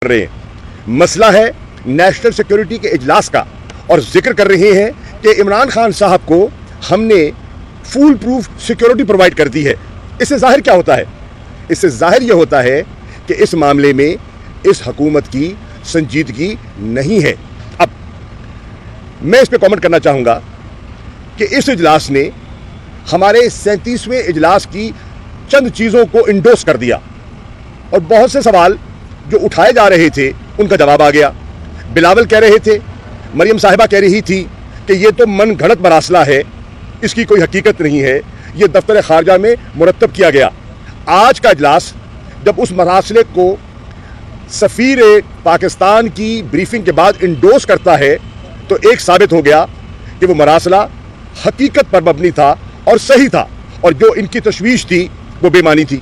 کر رہے ہیں، مسئلہ ہے نیشنل سیکیورٹی کے اجلاس کا، اور ذکر کر رہے ہیں کہ عمران خان صاحب کو ہم نے فول پروف سیکیورٹی پرووائڈ کر دی ہے۔ اس سے ظاہر کیا ہوتا ہے؟ اس سے ظاہر یہ ہوتا ہے کہ اس معاملے میں اس حکومت کی سنجیدگی نہیں ہے۔ اب میں اس پہ کامنٹ کرنا چاہوں گا کہ اس اجلاس نے ہمارے 37ویں اجلاس کی چند چیزوں کو انڈوس کر دیا، اور بہت سے سوال جو اٹھائے جا رہے تھے ان کا جواب آ گیا۔ بلاول کہہ رہے تھے، مریم صاحبہ کہہ رہی تھی کہ یہ تو من گھڑت مراسلہ ہے، اس کی کوئی حقیقت نہیں ہے، یہ دفتر خارجہ میں مرتب کیا گیا۔ آج کا اجلاس جب اس مراسلے کو سفیر پاکستان کی بریفنگ کے بعد انڈوس کرتا ہے تو ایک ثابت ہو گیا کہ وہ مراسلہ حقیقت پر مبنی تھا اور صحیح تھا، اور جو ان کی تشویش تھی وہ بے معنی تھی۔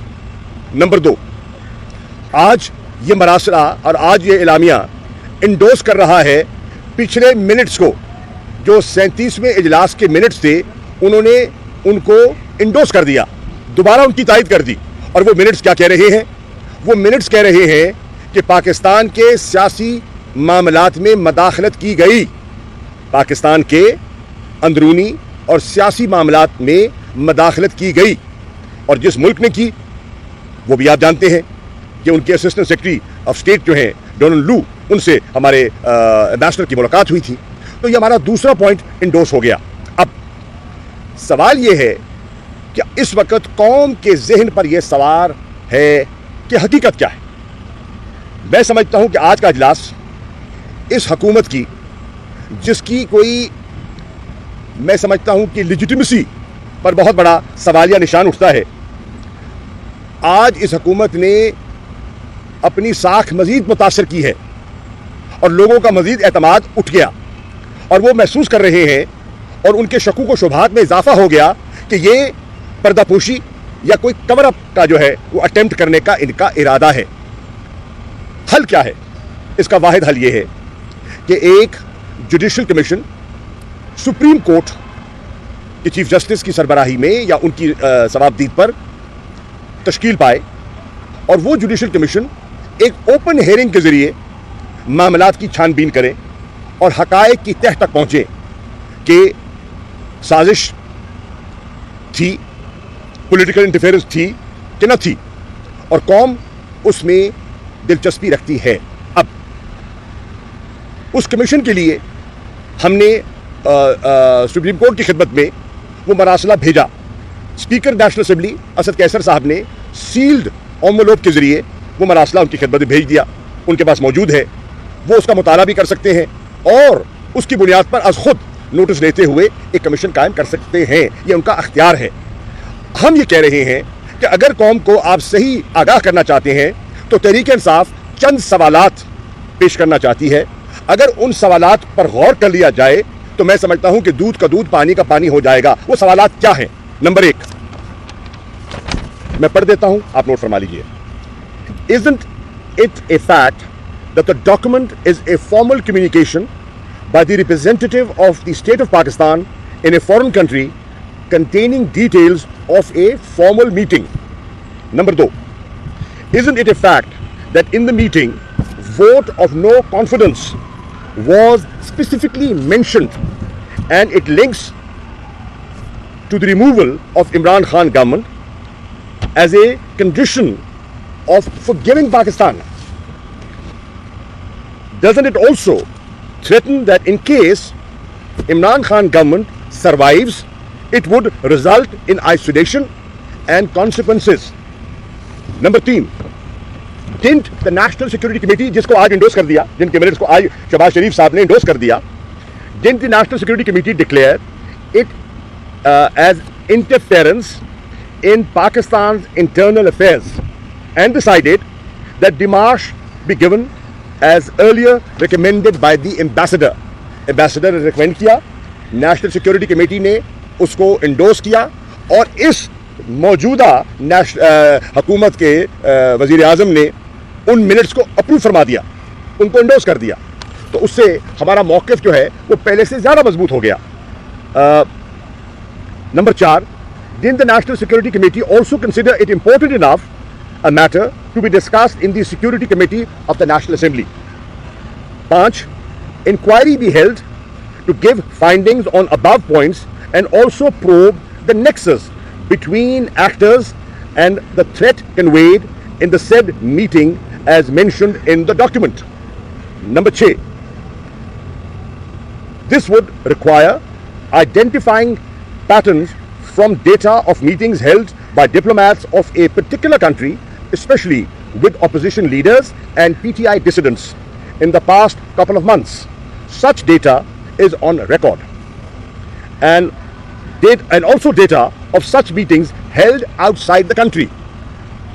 نمبر 2، آج یہ مراسلہ اور آج یہ اعلامیہ انڈوس کر رہا ہے پچھلے منٹس کو، جو 37ویں اجلاس کے منٹس تھے انہوں نے ان کو انڈوس کر دیا، دوبارہ ان کی تائید کر دی۔ اور وہ منٹس کیا کہہ رہے ہیں؟ وہ منٹس کہہ رہے ہیں کہ پاکستان کے سیاسی معاملات میں مداخلت کی گئی، پاکستان کے اندرونی اور سیاسی معاملات میں مداخلت کی گئی، اور جس ملک نے کی وہ بھی آپ جانتے ہیں کہ ان کے اسسٹنٹ سیکرٹری آف اسٹیٹ جو ہیں ڈونلڈ لو، ان سے ہمارے ایمبیسڈر کی ملاقات ہوئی تھی۔ تو یہ ہمارا دوسرا پوائنٹ انڈوس ہو گیا۔ اب سوال یہ ہے کہ اس وقت قوم کے ذہن پر یہ سوار ہے کہ حقیقت کیا ہے۔ میں سمجھتا ہوں کہ آج کا اجلاس اس حکومت کی، جس کی کوئی میں سمجھتا ہوں کہ لیجیٹیمیسی پر بہت بڑا سوالیہ نشان اٹھتا ہے، آج اس حکومت نے اپنی ساکھ مزید متاثر کی ہے، اور لوگوں کا مزید اعتماد اٹھ گیا، اور وہ محسوس کر رہے ہیں اور ان کے شکوک و شبہات میں اضافہ ہو گیا کہ یہ پردہ پوشی یا کوئی کور اپ کا جو ہے وہ اٹیمپٹ کرنے کا ان کا ارادہ ہے۔ حل کیا ہے؟ اس کا واحد حل یہ ہے کہ ایک جوڈیشل کمیشن سپریم کورٹ کے چیف جسٹس کی سربراہی میں یا ان کی صوابدید پر تشکیل پائے، اور وہ جوڈیشل کمیشن ایک اوپن ہیئرنگ کے ذریعے معاملات کی چھان بین کرے اور حقائق کی تہ تک پہنچے کہ سازش تھی، پولیٹیکل انٹرفیئرنس تھی کہ نہ تھی، اور قوم اس میں دلچسپی رکھتی ہے۔ اب اس کمیشن کے لیے ہم نے سپریم کورٹ کی خدمت میں وہ مراسلہ بھیجا۔ اسپیکر نیشنل اسمبلی اسد کیسر صاحب نے سیلڈ انویلوپ کے ذریعے وہ مراسلہ ان کی خدمت میں بھیج دیا، ان کے پاس موجود ہے، وہ اس کا مطالعہ بھی کر سکتے ہیں، اور اس کی بنیاد پر از خود نوٹس لیتے ہوئے ایک کمیشن قائم کر سکتے ہیں، یہ ان کا اختیار ہے۔ ہم یہ کہہ رہے ہیں کہ اگر قوم کو آپ صحیح آگاہ کرنا چاہتے ہیں تو تحریک انصاف چند سوالات پیش کرنا چاہتی ہے، اگر ان سوالات پر غور کر لیا جائے تو میں سمجھتا ہوں کہ دودھ کا دودھ پانی کا پانی ہو جائے گا۔ وہ سوالات کیا ہیں؟ نمبر 1 میں پڑھ دیتا ہوں، آپ نوٹ فرما لیجئے۔ Isn't it a fact that the document is a formal communication by the representative of the state of Pakistan in a foreign country containing details of a formal meeting? Number 2, isn't it a fact that in the meeting, vote of no confidence was specifically mentioned, and it links to the removal of Imran Khan government as a condition of forgiving Pakistan? Doesn't it also threaten that in case Imran Khan government survives, it would result in isolation and consequences? Number 3, didn't the National Security Committee, جس کو آج endorse کر دیا، جن کے minutes کو آج شہباز شریف صاحب نے انڈوس کر دیا، didn't the National Security Committee declare it as interference in Pakistan's internal affairs and decided that demarche be given as earlier recommended by the ambassador? Ambassador نے ریکمینڈ کیا، نیشنل سیکیورٹی کمیٹی نے اس کو endorse کیا، اور اس موجودہ حکومت کے وزیر اعظم نے ان منٹس کو اپروو فرما دیا، ان کو انڈوس کر دیا۔ تو اس سے ہمارا موقف جو ہے وہ پہلے سے زیادہ مضبوط ہو گیا۔ Number 4, didn't the National Security Committee also consider it important enough a matter to be discussed in the Security Committee of the National Assembly. 5. Inquiry be held to give findings on above points and also probe the nexus between actors and the threat conveyed in the said meeting as mentioned in the document. Number 6. This would require identifying patterns from data of meetings held by diplomats of a particular country, especially with opposition leaders and PTI dissidents in the past couple of months. Such data is on record. And also data of such meetings held outside the country.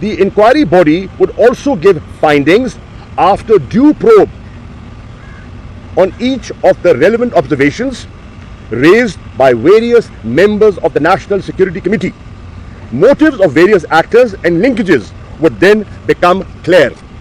the inquiry body would also give findings after due probe on each of the relevant observations raised by various members of the National Security Committee. Motives of various actors and linkages would then become clear.